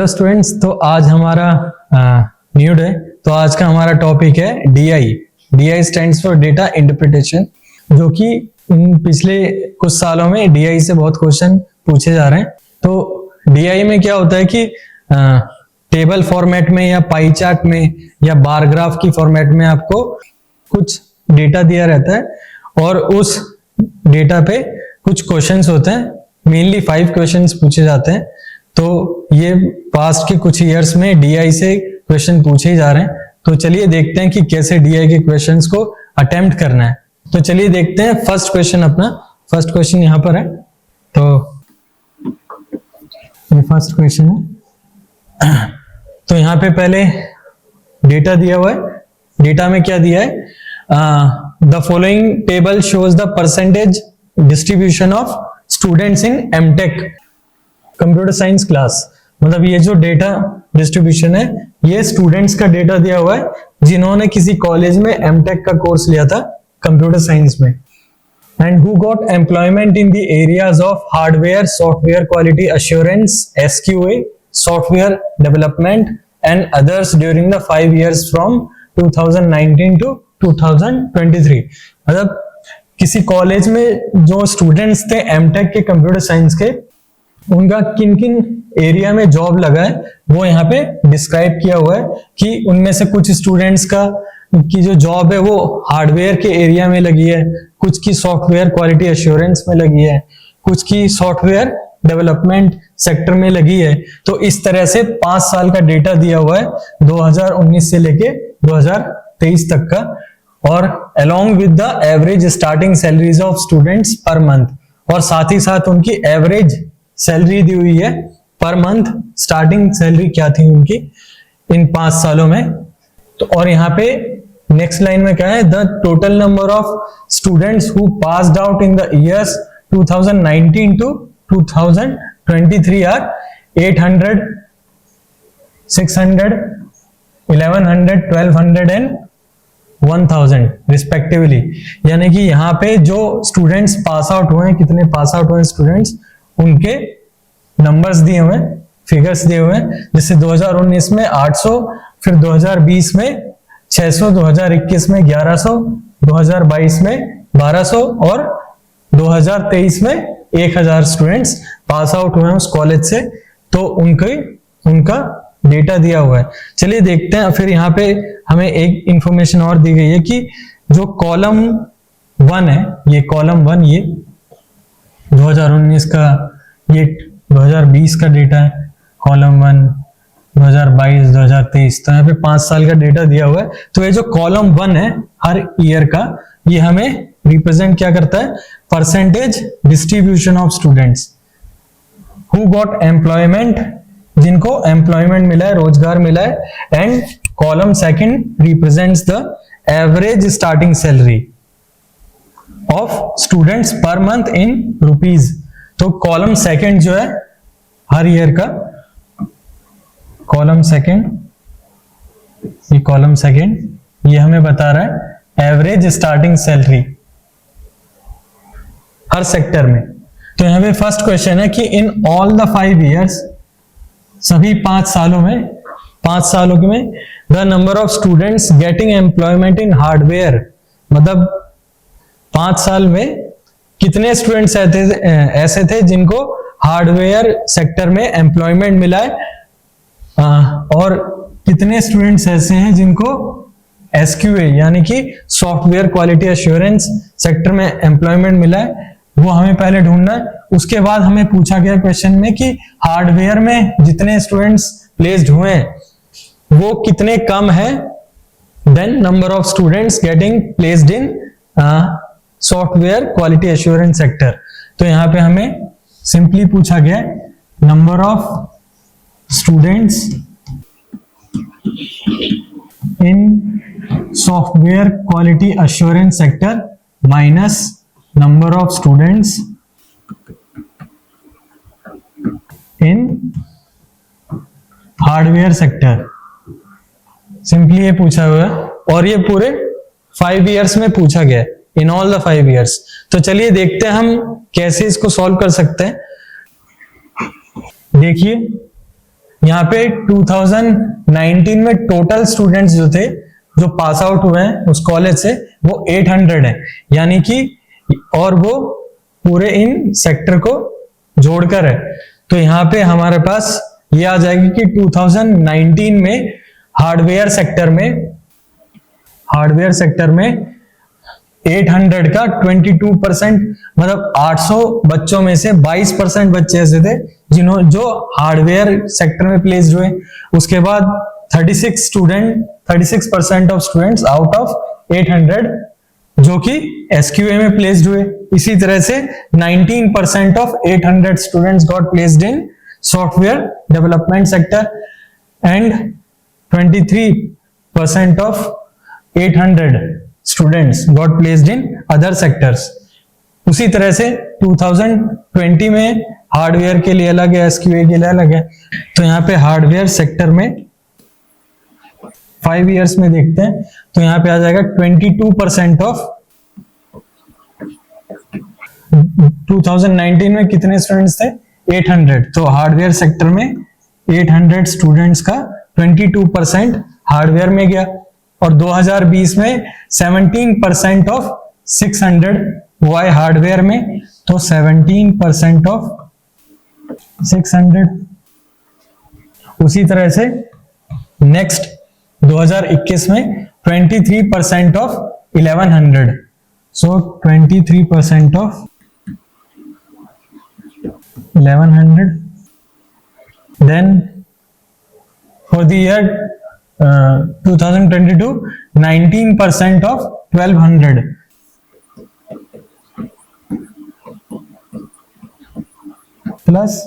Hello students, तो आज हमारा न्यू डे। तो आज का हमारा टॉपिक है DI. DI stands for data interpretation, जो कि इन पिछले कुछ सालों में डीआई से बहुत क्वेश्चन पूछे जा रहे हैं। तो डीआई में क्या होता है कि टेबल फॉर्मेट में या पाई चार्ट में या बार ग्राफ की फॉर्मेट में आपको कुछ डेटा दिया रहता है और उस डेटा पे कुछ क्वेश्चंस होते हैं। मेनली 5 क्वेश्चंस पूछे जाते हैं। तो ये पास्ट के कुछ ईयर्स में डीआई से क्वेश्चन पूछे ही जा रहे हैं। तो चलिए देखते हैं कि कैसे डीआई के क्वेश्चंस को अटेम्प्ट करना है। तो चलिए देखते हैं फर्स्ट क्वेश्चन। अपना फर्स्ट क्वेश्चन यहाँ पर है। तो ये फर्स्ट क्वेश्चन है। तो यहाँ पे पहले डेटा दिया हुआ है। डेटा में क्या दिया है? The following table shows the percentage distribution of students in M Tech computer science class. मतलब ये जो डेटा डिस्ट्रीब्यूशन है, ये स्टूडेंट्स का डेटा दिया हुआ है जिन्होंने किसी कॉलेज में एमटेक का कोर्स लिया था कंप्यूटर साइंस में। And who got employment in the areas of hardware, software quality assurance, SQA, software development and others during the 5 years from 2019 to 2023। मतलब किसी कॉलेज में जो स्टूडेंट्स थे एमटेक के कंप्यूटर साइंस के, उनका किन किन एरिया में जॉब लगा है वो यहाँ पे डिस्क्राइब किया हुआ है कि उनमें से कुछ स्टूडेंट्स की जो जॉब है वो हार्डवेयर के एरिया में लगी है, कुछ की सॉफ्टवेयर क्वालिटी एश्योरेंस में लगी है, कुछ की सॉफ्टवेयर डेवलपमेंट सेक्टर में लगी है। तो इस तरह से 5 साल का डेटा दिया हुआ है 2019 से लेके 2023 तक का। और along with the average starting salaries of students per month, और साथ ही साथ उनकी एवरेज सैलरी दी हुई है पर मंथ। स्टार्टिंग सैलरी क्या थी उनकी इन 5 सालों में। तो और यहाँ पे नेक्स्ट लाइन में क्या है? The total number of students who passed out in the years 2019 to 2023 are 800, 600, 1100, 1200 and 1000 respectively. यानी कि यहाँ पे जो स्टूडेंट्स पास आउट हुए हैं, कितने पास आउट हुए स्टूडेंट्स, उनके नंबर्स दिए हुए हैं, फिगर्स दिए हुए हैं। जैसे 2019 में 800, फिर 2020 में 600, 2021 में 1100, 2022 में 1200 और 2023 में 1000 स्टूडेंट्स पास आउट हुए हैं उस कॉलेज से। तो उनका डेटा दिया हुआ है। चलिए देखते हैं। फिर यहाँ पे हमें एक इंफॉर्मेशन और दी गई है कि जो कॉलम 1 है, ये कॉलम 1 ये 2019 का, ये 2020 का डेटा है। कॉलम 1 2022, 2023। तो यहाँ पे 5 साल का डेटा दिया हुआ है। तो ये जो कॉलम 1 है हर ईयर का, ये हमें रिप्रेजेंट क्या करता है? Percentage distribution of students who got employment, जिनको एम्प्लॉयमेंट मिला है, रोजगार मिला है। And column 2 represents the average starting salary of students per month in rupees. तो कॉलम 2 जो है हर ईयर का, कॉलम 2, ये कॉलम 2 ये हमें बता रहा है एवरेज स्टार्टिंग सैलरी हर सेक्टर में। तो यहाँ पे फर्स्ट क्वेश्चन है कि इन ऑल द 5 years, सभी 5 सालों में, 5 सालों में, the number of students getting employment in hardware, मतलब 5 साल में कितने स्टूडेंट्स ऐसे थे जिनको हार्डवेयर सेक्टर में एम्प्लॉयमेंट मिला है, और कितने स्टूडेंट्स ऐसे हैं जिनको एसक्यूए यानी कि सॉफ्टवेयर क्वालिटी एश्योरेंस सेक्टर में एम्प्लॉयमेंट मिला है। वो हमें पहले ढूंढना है। उसके बाद हमें पूछा गया क्वेश्चन में कि हार्डवेयर में जितने स्टूडेंट्स प्लेस्ड हुए हैं वो कितने कम है than number of students getting placed in software quality assurance sector. तो यहाँ पे हमें सिंपली पूछा गया number of students in software quality assurance sector minus number of students in hardware sector. Simply ये पूछा हुआ है और ये पूरे 5 years में पूछा गया है, इन ऑल द 5 years। तो चलिए देखते हैं हम कैसे इसको सॉल्व कर सकते हैं। देखिए यहाँ पे 2019 में टोटल स्टूडेंट्स जो थे, जो पास आउट हुए हैं उस कॉलेज से, वो 800 है, यानी कि, और वो पूरे इन सेक्टर को जोड़कर है। तो यहाँ पे हमारे पास ये आ जाएगी कि 2019 में हार्डवेयर सेक्टर में 800 का 22%, मतलब 800 बच्चों में से 22% बच्चे ऐसे थे जो हार्डवेयर सेक्टर में प्लेस्ड हुए। उसके बाद 36% ऑफ स्टूडेंट्स आउट ऑफ 800 जो कि एसक्यूए में प्लेस्ड हुए। इसी तरह से 19% of 800 students got placed in software development sector and 23% of 800 students got placed in other sectors. उसी तरह से 2020 में हार्डवेयर के लिए अलग है, एसक्यूए के लिए अलग है। तो यहाँ पे हार्डवेयर सेक्टर में 5 इयर्स में देखते हैं तो यहाँ पे आ जाएगा 22% ऑफ 2019 में कितने स्टूडेंट्स थे? 800। तो हार्डवेयर सेक्टर में 800 स्टूडेंट्स का 22% हार्डवेयर में गया, और 2020 में 17% ऑफ 600 हुआ है हार्डवेयर में। तो 17% ऑफ 600। उसी तरह से नेक्स्ट 2021 में 23% of 1100। So 23% of 1100। Then for the year 2022 19% of 1200। Plus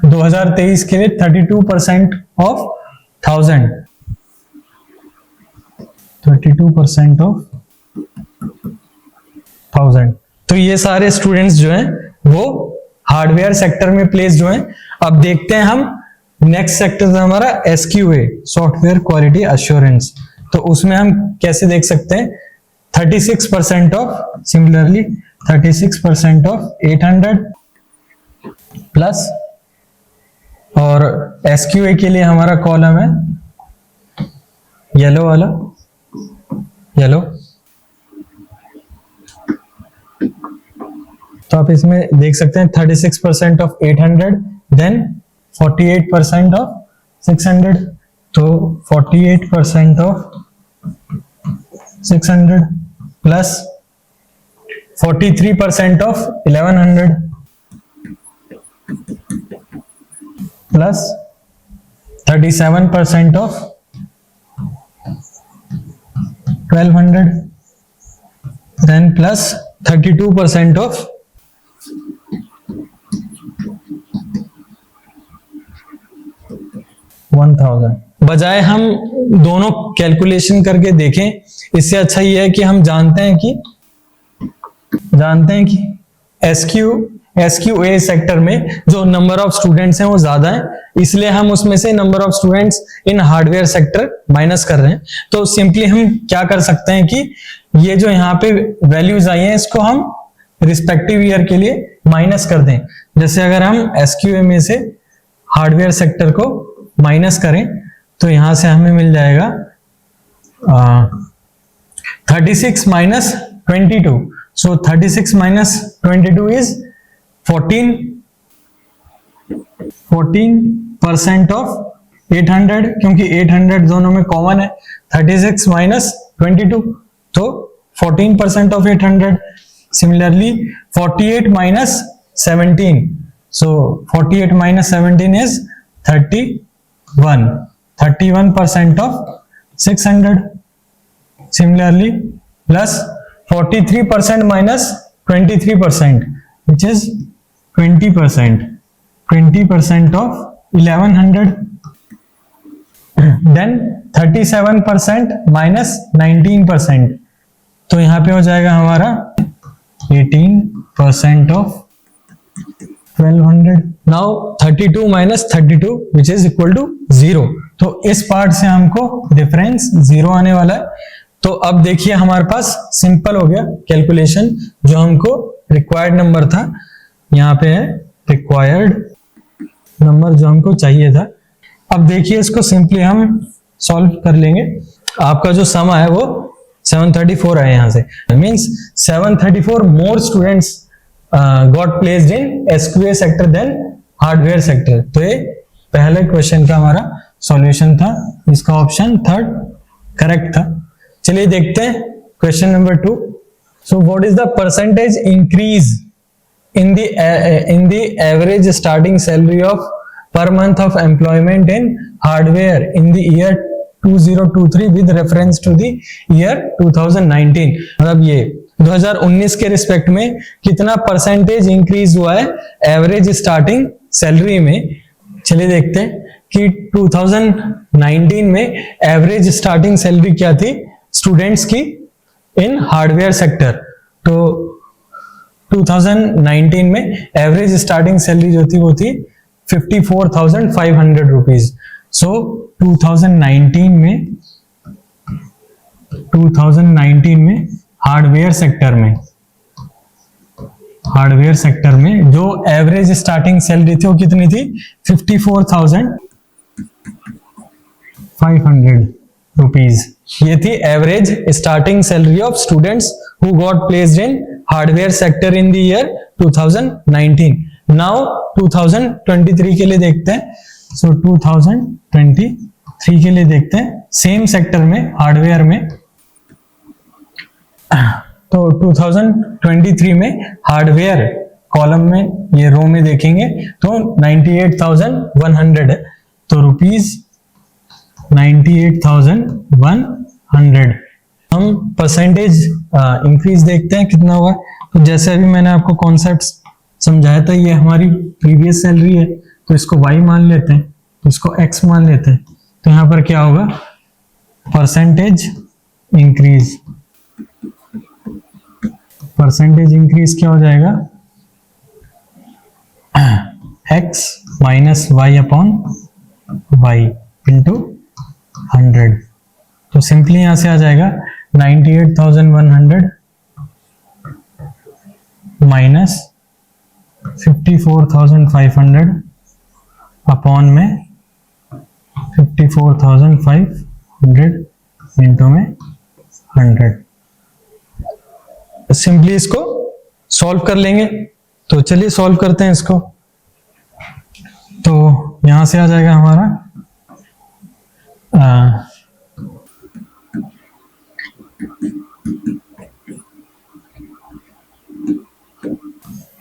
2023 के लिए 32% ऑफ 1000। 32% ऑफ 1000। तो ये सारे स्टूडेंट्स जो हैं वो हार्डवेयर सेक्टर में प्लेस्ड हुए हैं। अब देखते हैं हम नेक्स्ट सेक्टर है हमारा एसक्यूए, सॉफ्टवेयर क्वालिटी एश्योरेंस। तो उसमें हम कैसे देख सकते हैं? 36% ऑफ, सिमिलरली 36% ऑफ 800 प्लस, और एसक्यूए के लिए हमारा कॉलम है येलो वाला, येलो। तो आप इसमें देख सकते हैं 36% ऑफ 800, देन 48% ऑफ 600। तो 48% of 600 plus 43% of 1100 plus 37% of 1200, then plus 32% of 1000। बजाय हम दोनों कैलकुलेशन करके देखें, इससे अच्छा ये है कि हम जानते हैं कि एसक्यूए सेक्टर में जो नंबर ऑफ स्टूडेंट्स हैं वो ज्यादा है, इसलिए हम उसमें से number of students in hardware sector minus कर रहे हैं। तो सिंपली हम क्या कर सकते हैं कि ये जो यहाँ पे वैल्यूज आई हैं इसको हम रिस्पेक्टिव ईयर के लिए माइनस कर दें। जैसे अगर हम एसक्यूए में से हार्डवेयर सेक्टर को माइनस करें तो यहां से हमें मिल जाएगा 36 minus 22। So 36 minus 22 is 14% of 800, क्योंकि 800 दोनों में कॉमन है। 36 माइनस 22 तो 14% of 800। Similarly 48 minus 17, so 48 minus 17 is 31% of 600. Similarly, plus 43% minus 23%, which is 20%. 20% of 1100. Then 37% minus 19%. तो यहाँ पे हो जाएगा हमारा 18% of 1200. Now 32 minus 32 which is equal to 0. तो इस पार्ट से हमको डिफरेंस 0 आने वाला है। तो अब देखिए हमारे पास सिंपल हो गया कैलकुलेशन। जो हमको रिक्वायर्ड नंबर था यहाँ पे है रिक्वायर्ड नंबर जो हमको चाहिए था। अब देखिए इसको सिंपली हम सॉल्व कर लेंगे। आपका जो सम है वो 734 है यहाँ से, means 734 more students got placed in SQA sector then hardware sector. तो ये पहले क्वेश्चन का हमारा सॉल्यूशन था, इसका ऑप्शन थर्ड करेक्ट था। चलिए देखते हैं question number 2। So what is the percentage increase in the average starting salary of per month of employment in hardware in the year 2023 with reference to the year 2019। मतलब ये 2019 के respect में कितना percentage increase हुआ है average starting salary में। चलिए देखते हैं कि 2019 में एवरेज स्टार्टिंग सैलरी क्या थी स्टूडेंट्स की इन हार्डवेयर सेक्टर। तो 2019 में एवरेज स्टार्टिंग सैलरी जो थी वो थी 54,500 रुपीज। सो 2019 में हार्डवेयर सेक्टर में जो एवरेज स्टार्टिंग सैलरी थी वो कितनी थी 54,500 रुपीज। ये थी average starting salary of students who got placed in hardware sector in the year 2019। Now 2023 के लिए देखते हैं। सो 2023 के लिए देखते हैं सेम सेक्टर में हार्डवेयर में। तो 2023 में हार्डवेयर कॉलम में ये रो में देखेंगे तो 98,100 है। तो रुपीज 98,100 हम परसेंटेज इंक्रीज देखते हैं कितना हुआ। तो जैसे अभी मैंने आपको कॉन्सेप्ट समझाया था, ये हमारी प्रीवियस सैलरी है तो इसको y मान लेते हैं, तो इसको x मान लेते हैं। तो यहां पर क्या होगा परसेंटेज इंक्रीज क्या हो जाएगा x minus y upon y into 100। तो सिंपली यहां से आ जाएगा 98,100 माइनस 54,500 अपॉन में 54,500 इंटू में 100। सिंपली इसको सॉल्व कर लेंगे। तो चलिए सॉल्व करते हैं इसको। तो यहां से आ जाएगा हमारा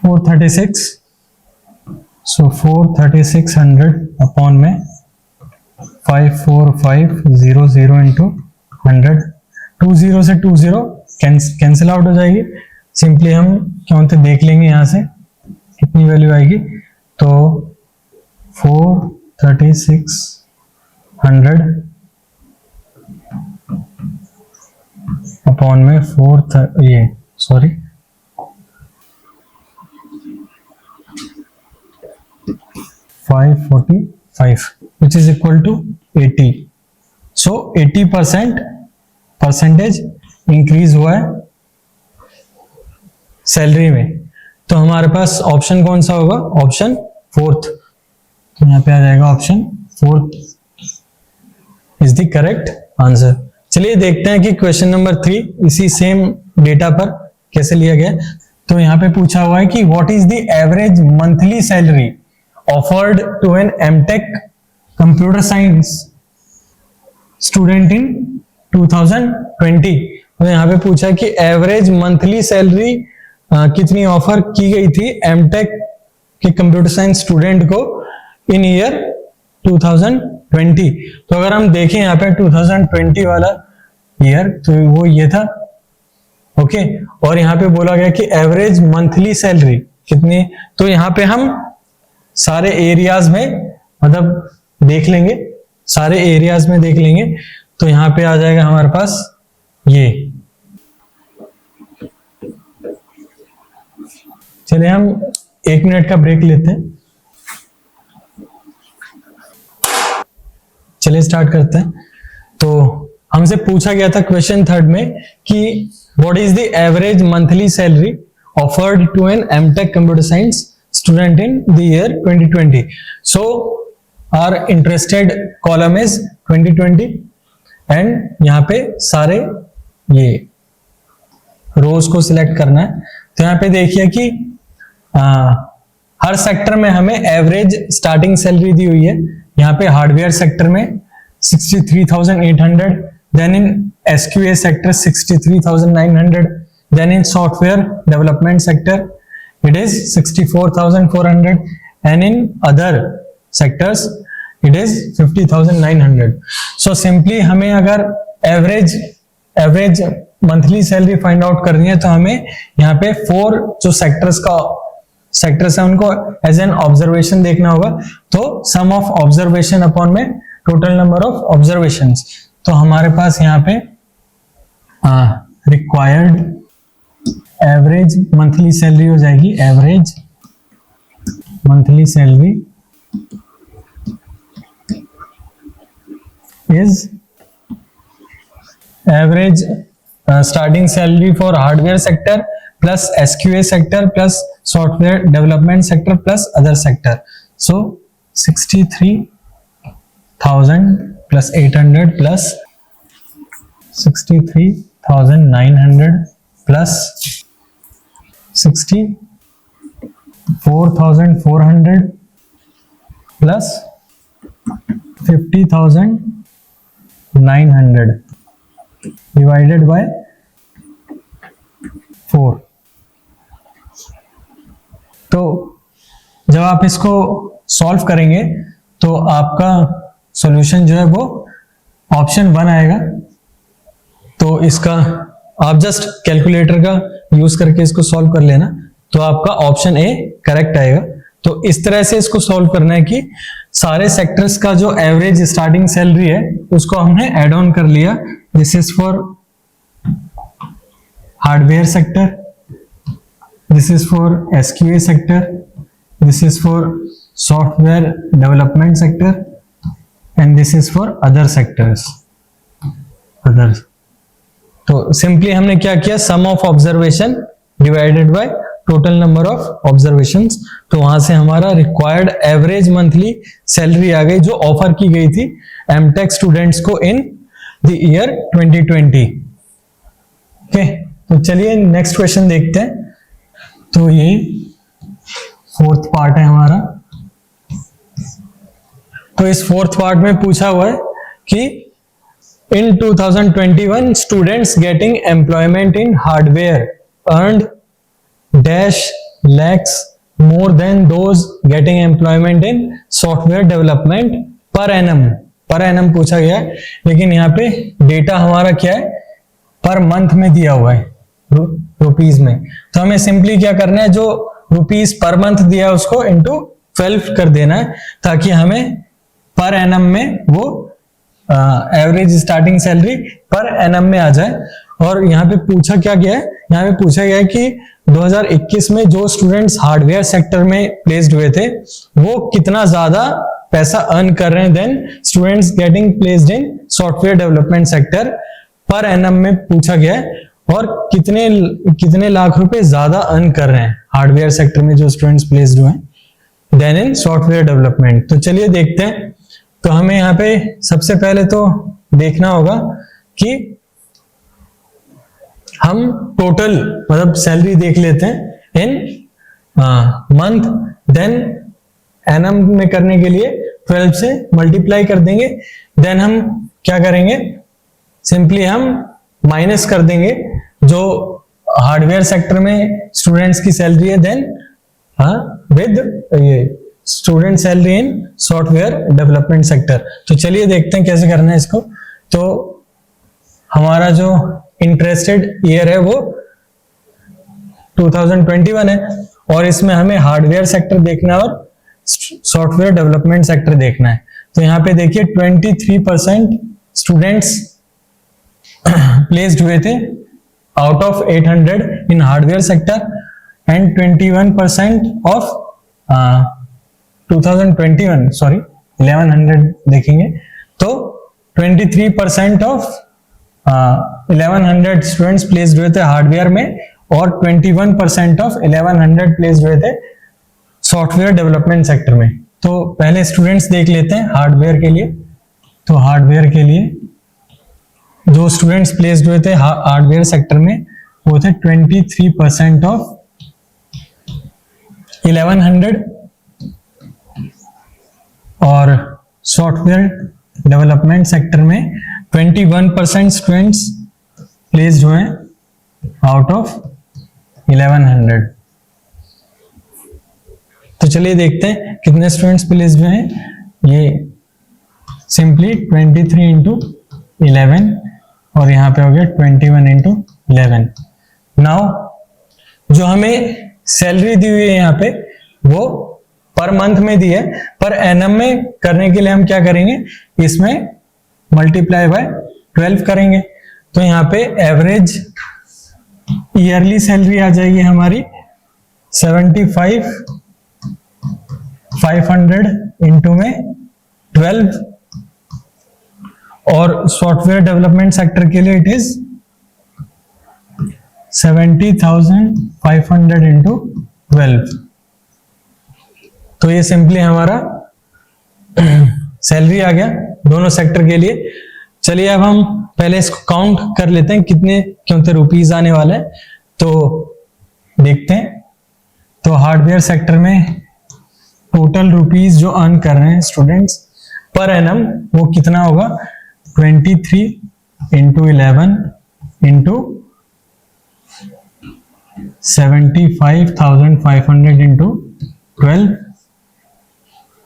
436। सो 43600 अपॉन में 54500 इंटू 100। 20 से 20 कैंसिल आउट हो जाएगी। सिंपली हम क्या होते देख लेंगे यहाँ से कितनी वैल्यू आएगी। तो 43600 अपॉन में 545 which is equal to 80। so 80% increase हुआ है सैलरी में। तो हमारे पास ऑप्शन कौन सा होगा ऑप्शन फोर्थ। तो यहाँ पे आ जाएगा option fourth is the correct answer. चलिए देखते हैं कि क्वेश्चन नंबर 3 इसी सेम डेटा पर कैसे लिया गया। तो यहाँ पे पूछा हुआ है कि what is the average monthly salary offered to an M Tech computer science student in 2020। तो यहाँ पे पूछा कि एवरेज मंथली सैलरी कितनी ऑफर की गई थी एमटेक के कंप्यूटर साइंस स्टूडेंट को इन ईयर 2020। तो अगर हम देखें यहाँ पे 2020 वाला ईयर तो वो ये था ओके। और यहाँ पे बोला गया कि एवरेज मंथली सैलरी कितनी। तो यहाँ पे हम सारे एरियाज में मतलब देख लेंगे, सारे एरियाज में देख लेंगे। तो यहाँ पे आ जाएगा हमारे पास ये। चलिए हम 1 मिनट का ब्रेक लेते हैं। चलिए स्टार्ट करते हैं। तो हमसे पूछा गया था क्वेश्चन 3 में कि what is the average monthly salary offered to an M Tech computer science student in the year 2020. So our interested column is 2020 and यहाँ पे सारे ये रोज को सिलेक्ट करना है। तो यहाँ पे देखिए कि हर सेक्टर में हमें एवरेज स्टार्टिंग सैलरी दी हुई है। यहाँ पे हार्डवेयर सेक्टर में 63,800, then in SQA sector 63,900, then in software development sector it is 64,400 and in other sectors it is 50,900. So simply हमें अगर average monthly salary find out करनी है तो हमें यहाँ पे 4 जो सेक्टर्स है उनको एज एन ऑब्जर्वेशन देखना होगा। तो सम ऑफ ऑब्जर्वेशन अपॉन में टोटल नंबर ऑफ ऑब्जर्वेशंस। तो हमारे पास यहाँ पे रिक्वायर्ड एवरेज मंथली सैलरी हो जाएगी, average monthly salary is average starting salary for hardware sector plus SQA sector plus software development sector plus other sector. So 63,000 plus 800 plus 63,900 plus 64,400 plus 50,900 divided by 4। तो जब आप इसको solve करेंगे तो आपका solution जो है वो ऑप्शन 1 आएगा। तो इसका आप जस्ट कैलकुलेटर का यूज करके इसको सॉल्व कर लेना, तो आपका ऑप्शन ए करेक्ट आएगा। तो इस तरह से इसको सॉल्व करना है कि सारे सेक्टर्स का जो एवरेज स्टार्टिंग सैलरी है उसको हमने ऐड ऑन कर लिया। This is for hardware sector, this is for SQA sector, this is for software development sector and this is for other sectors, other. तो सिंपली हमने क्या किया, sum of observation divided by total number of observations. तो वहां से हमारा required average monthly salary आ गई जो ऑफर की गई थी एमटेक स्टूडेंट्स को इन द ईयर 2020। ओके, तो चलिए नेक्स्ट क्वेश्चन देखते हैं। तो ये 4th पार्ट है हमारा। तो इस 4th पार्ट में पूछा हुआ है कि in 2021 students getting employment in hardware earned dash lakhs more than those getting employment in software development per annum पूछा गया है, लेकिन यहाँ पे डेटा हमारा क्या है, पर मंथ में दिया हुआ है रुपीज में। तो हमें सिंपली क्या करना है, जो रुपीज पर मंथ दिया है उसको इंटू 12 कर देना है ताकि हमें पर एनम में वो एवरेज स्टार्टिंग सैलरी पर एनम में आ जाए। और यहाँ पे पूछा क्या गया है, यहाँ पे पूछा गया है कि 2021 में जो स्टूडेंट्स हार्डवेयर सेक्टर में प्लेस्ड हुए थे वो कितना ज्यादा पैसा अर्न कर रहे हैं than students getting placed in software development sector पर एनम में पूछा गया है, और कितने लाख रुपए ज्यादा अर्न कर रहे हैं हार्डवेयर सेक्टर में जो स्टूडेंट्स प्लेस्ड हुए हैं देन इन सॉफ्टवेयर डेवलपमेंट। तो चलिए देखते हैं। तो हमें यहाँ पे सबसे पहले तो देखना होगा कि हम टोटल मतलब सैलरी देख लेते हैं इन मंथ, देन एनम में करने के लिए 12 से मल्टीप्लाई कर देंगे। देन हम क्या करेंगे, सिंपली हम माइनस कर देंगे जो हार्डवेयर सेक्टर में स्टूडेंट्स की सैलरी है देन विद ये student salary in software development sector. तो चलिए देखते हैं कैसे करना है इसको। तो हमारा जो इंटरेस्टेड ईयर है वो 2021 है और इसमें हमें हार्डवेयर सेक्टर देखना है और सॉफ्टवेयर डेवलपमेंट सेक्टर देखना है। तो यहाँ पे देखिए 23% स्टूडेंट्स प्लेस्ड हुए थे out of 800 in hardware sector and 21% of 2021 sorry 1100 देखेंगे तो 23% ऑफ 1100 स्टूडेंट्स प्लेस्ड हुए थे हार्डवेयर में और 21% ऑफ 1100 प्लेस्ड हुए थे सॉफ्टवेयर डेवलपमेंट सेक्टर में। तो पहले स्टूडेंट्स देख लेते हैं हार्डवेयर के लिए। तो हार्डवेयर के लिए जो स्टूडेंट्स प्लेस्ड हुए थे हार्डवेयर सेक्टर में वो थे 23% ऑफ 1100, और सॉफ्टवेयर डेवलपमेंट सेक्टर में 21% स्टूडेंट्स प्लेस्ड हुए आउट ऑफ 1100। तो चलिए देखते हैं कितने स्टूडेंट्स प्लेस्ड हुए हैं। ये सिंपली 23 इंटू 11 और यहाँ पे हो गया 21 इंटू 11। नाउ जो हमें सैलरी दी हुई है यहाँ पे वो पर मंथ में दी है, पर एनम में करने के लिए हम क्या करेंगे, इसमें मल्टीप्लाई बाय 12 करेंगे। तो यहाँ पे एवरेज ईयरली सैलरी आ जाएगी हमारी 75,500 इंटू में 12, और सॉफ्टवेयर डेवलपमेंट सेक्टर के लिए इट इज 70,500 इंटू 12। तो ये सिंपली हमारा सैलरी आ गया दोनों सेक्टर के लिए। चलिए अब हम पहले इसको काउंट कर लेते हैं कितने क्योंकि रुपीस आने वाला है, तो देखते हैं। तो हार्डवेयर सेक्टर में टोटल रुपीस जो अर्न कर रहे हैं स्टूडेंट्स पर एनम वो कितना होगा, 23 इंटू 11 इंटू 75,500 इंटू 12।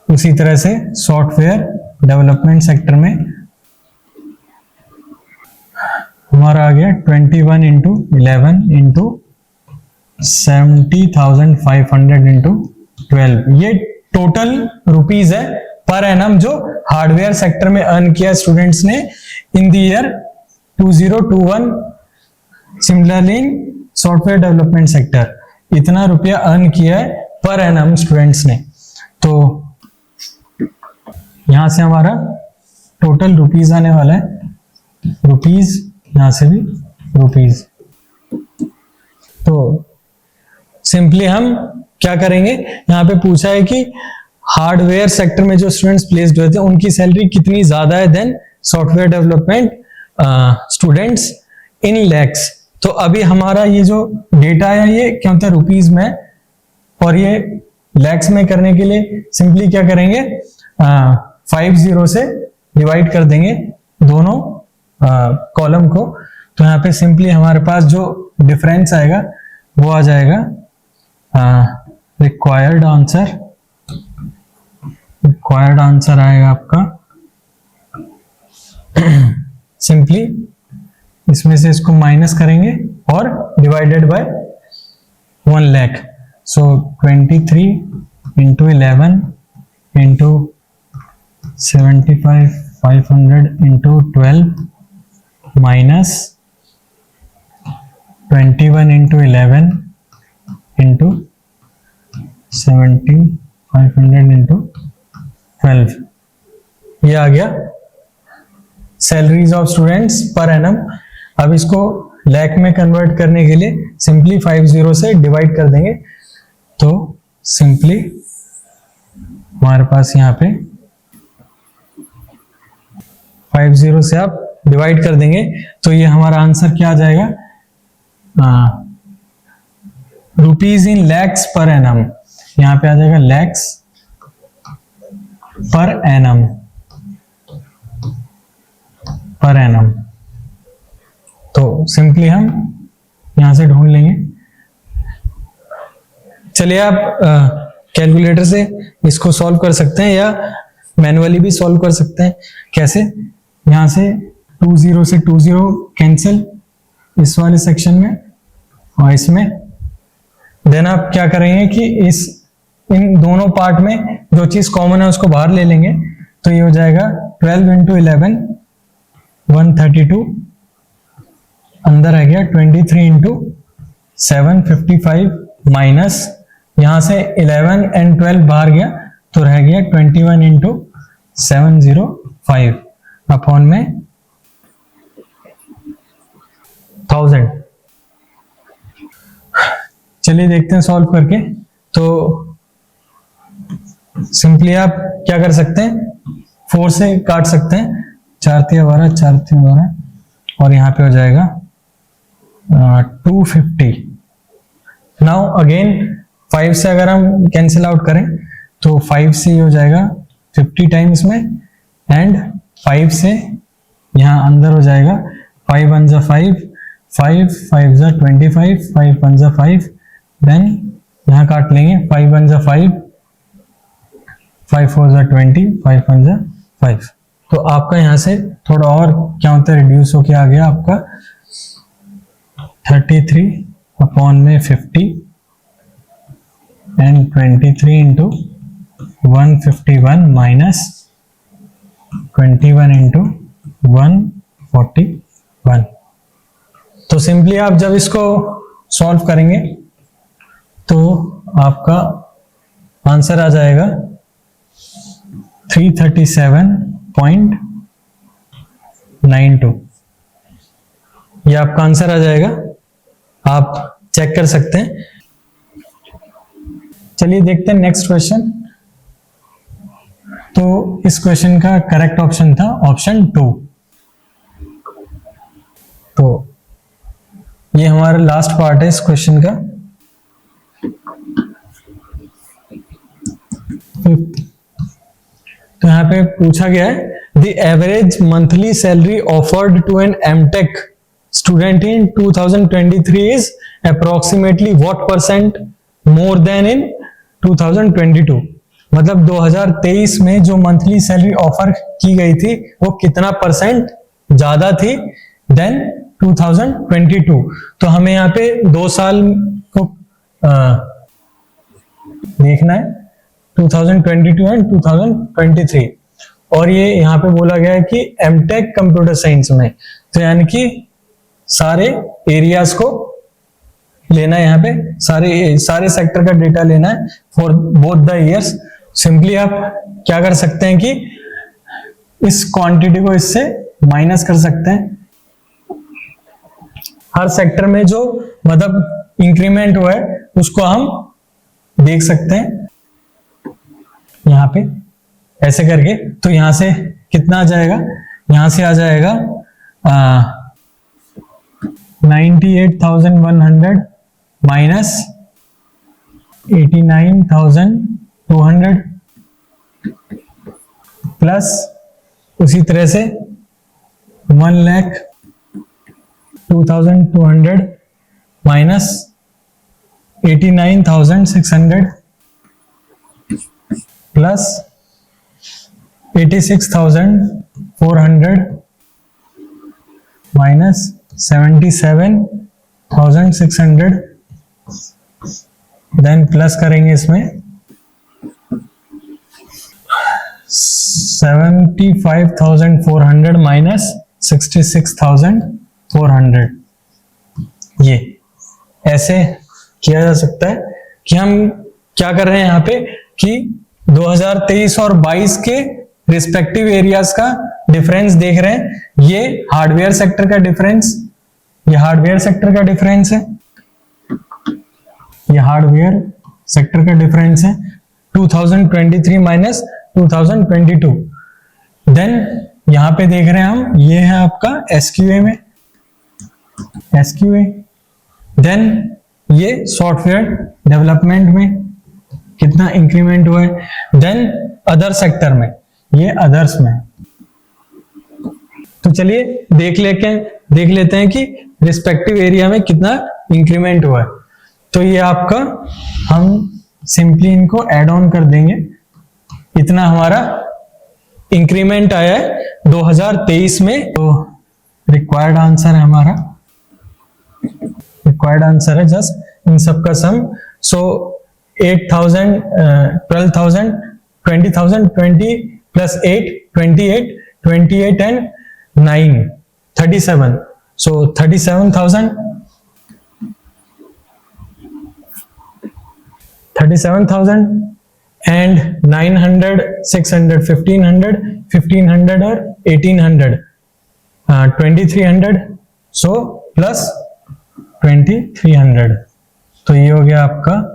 उसी तरह से सॉफ्टवेयर डेवलपमेंट सेक्टर में हमारा आ गया 21 इंटू 11 इंटू 70,500 इंटू 12। ये टोटल रुपीस है पर एनम जो हार्डवेयर सेक्टर में अर्न किया स्टूडेंट्स ने in the year 2021। Similarly in software development sector इतना रुपया अर्न किया है पर एनम स्टूडेंट्स ने। तो यहां से हमारा टोटल रुपीस आने वाला है, रुपीस, यहां से भी रुपीस। तो सिंपली हम क्या करेंगे, यहां पे पूछा है कि हार्डवेयर सेक्टर में जो स्टूडेंट्स प्लेस्ड हुए थे उनकी सैलरी कितनी ज्यादा है than software development students in lakhs. तो अभी हमारा ये जो डेटा है ये क्या होता है रुपीस में, और ये लैक्स में करने के लिए सिंपली क्या करेंगे, 50 से डिवाइड कर देंगे दोनों कॉलम को। तो यहाँ पे सिंपली हमारे पास जो डिफरेंस आएगा वो आ जाएगा रिक्वायर्ड आंसर आएगा आपका सिंपली इसमें से इसको माइनस करेंगे और divided by 1 lakh. So 23 into 11 into 75,500 into 12 minus 21 into 11 into 75,500 into 12। ये आ गया salaries of students per annum. अब इसको लाख में कन्वर्ट करने के लिए सिंपली 50 से डिवाइड कर देंगे। तो सिंपली हमारे पास यहाँ पे 50 से आप डिवाइड कर देंगे तो ये हमारा आंसर क्या आ जाएगा, rupees in lakhs per annum. यहाँ पे आ जाएगा lakhs per annum, per annum. तो सिंपली हम यहां से ढूंढ लेंगे। चलिए आप कैलकुलेटर से इसको सॉल्व कर सकते हैं या मैन्युअली भी सॉल्व कर सकते हैं। कैसे, यहां से 20 से 20 कैंसिल इस वाले सेक्शन में और इसमें। देन आप क्या करेंगे कि इन दोनों पार्ट में जो चीज कॉमन है उसको बाहर ले लेंगे। तो ये हो जाएगा 12 इंटू 11 132, अंदर आ गया 23 इंटू 755 माइनस यहां से 11 एंड 12 बाहर गया तो रह गया 21 इंटू 705 अपॉन में 1000। चलिए देखते हैं सॉल्व करके। तो सिंपली आप क्या कर सकते हैं, 4 से काट सकते हैं, 4 तिया 12, 4 तिया 12 और यहाँ पे हो जाएगा 250। नाउ अगेन 5 से अगर हम कैंसिल आउट करें तो 5 से हो जाएगा 50 टाइम्स में, एंड 5 से यहाँ अंदर हो जाएगा 5 1 जा 5, 5 5 जा 25, 5 1 जा 5, देन यहाँ काट लेंगे 5 1 जा 5, 5 4 जा 20, 5 1 जा 5। तो आपका यहाँ से थोड़ा और क्या होता है, रिड्यूस होके आ गया आपका 33 अपॉन में 50 एंड 23 इंटू 151 माइनस 21 इंटू 141। तो सिंपली आप जब इसको सॉल्व करेंगे तो आपका आंसर आ जाएगा 337.92। ये आपका आंसर आ जाएगा, आप चेक कर सकते हैं। चलिए देखते हैं नेक्स्ट क्वेश्चन। तो इस क्वेश्चन का करेक्ट ऑप्शन था ऑप्शन 2। तो ये हमारा लास्ट पार्ट है इस क्वेश्चन का। तो यहाँ पे पूछा गया है the average monthly salary offered to an MTech student in 2023 is approximately what percent more than in 2022। मतलब 2023 में जो मंथली सैलरी ऑफर की गई थी वो कितना परसेंट ज्यादा थी देन 2022। तो हमें यहाँ पे 2 साल को देखना है, 2022 एंड 2023। और ये यहाँ पे बोला गया है कि एमटेक कंप्यूटर साइंस में, तो यानी कि सारे एरियाज को लेना है, यहाँ पे सारे सेक्टर का डेटा लेना है for both the years. Simply आप क्या कर सकते हैं कि इस क्वांटिटी को इससे माइनस कर सकते हैं। हर सेक्टर में जो मतलब इंक्रीमेंट हुआ है उसको हम देख सकते हैं यहाँ पे ऐसे करके। तो यहां से कितना आ जाएगा, यहां से आ जाएगा 98,100 माइनस 89,200 प्लस उसी तरह से 1,02,200 minus 89,600 plus 86,400 minus 77,600, then plus करेंगे इसमें 75,400 माइनस 66,400। ये ऐसे किया जा सकता है कि हम क्या कर रहे हैं यहाँ पे कि 2023 और 22 के रिस्पेक्टिव एरियाज का डिफरेंस देख रहे हैं। ये हार्डवेयर सेक्टर का डिफरेंस, ये हार्डवेयर सेक्टर का डिफरेंस है, ये हार्डवेयर सेक्टर का डिफरेंस है 2023 माइनस 2022। देन यहां पे देख रहे हैं हम, ये है आपका एसक्यूए में, एसक्यूए। देन ये सॉफ्टवेयर डेवलपमेंट में कितना इंक्रीमेंट हुआ है। देन अदर सेक्टर में, ये अदर्स में। तो चलिए देख लेते हैं कि रिस्पेक्टिव एरिया में कितना इंक्रीमेंट हुआ है। तो ये आपका, हम सिंपली इनको ऐड ऑन कर देंगे। इतना हमारा इंक्रीमेंट आया है 2023 में। तो रिक्वायर्ड आंसर है हमारा, रिक्वायर्ड आंसर है जस्ट इन सबका सम। सो 8,000, 12,000, 20,000, 20 plus 8, 28, 28 and 9, 37. So 37,000, 37,000 and 900, 600, 1,500, 1,500 और 1,800, 2,300. So plus 2,300. तो ये हो गया आपका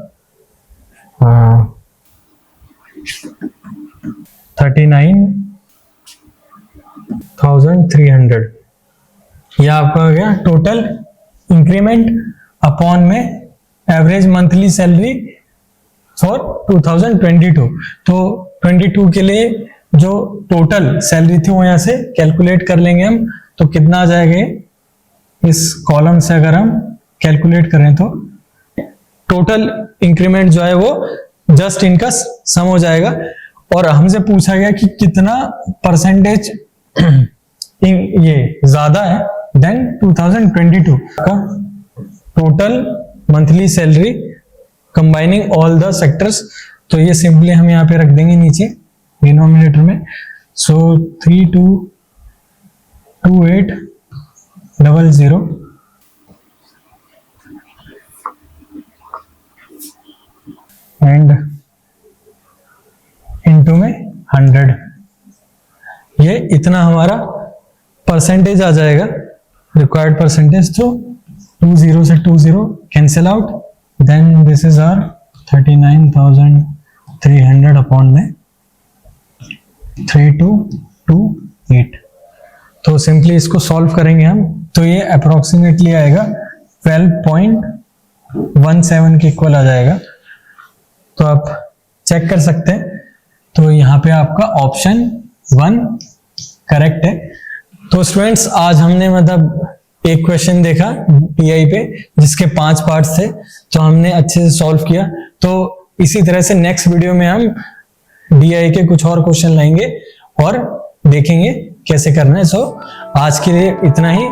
39,300, यह आपका हो गया टोटल इंक्रीमेंट अपॉन में एवरेज मंथली सैलरी फॉर 2022। तो 22 के लिए जो टोटल सैलरी थी वो यहां से कैलकुलेट कर लेंगे हम। तो कितना आ जाएगा, इस कॉलम से अगर हम कैलकुलेट करें तो टोटल इंक्रीमेंट जो है वो जस्ट इनका सम हो जाएगा। और हमसे पूछा गया कि कितना परसेंटेज ये ज्यादा है देन 2022 का total monthly salary combining all the sectors. तो ये सिंपली हम यहाँ पे रख देंगे नीचे डिनोमिनेटर में। सो 322800 एंड इनटू में 100, ये इतना हमारा परसेंटेज आ जाएगा, रिक्वायर्ड परसेंटेज। तो 20 से 20 cancel out, then this is our 39,300 upon में 3228। तो सिंपली इसको सॉल्व करेंगे हम, तो ये अप्रोक्सीमेटली आएगा 12.17 के इक्वल आ जाएगा। तो आप चेक कर सकते हैं। तो यहाँ पे आपका ऑप्शन 1 करेक्ट है। तो स्टूडेंट्स आज हमने मतलब एक क्वेश्चन देखा DI पे जिसके 5 पार्ट्स थे, तो हमने अच्छे से सॉल्व किया। तो इसी तरह से नेक्स्ट वीडियो में हम DI के कुछ और क्वेश्चन लाएंगे और देखेंगे कैसे करना है। सो आज के लिए इतना ही।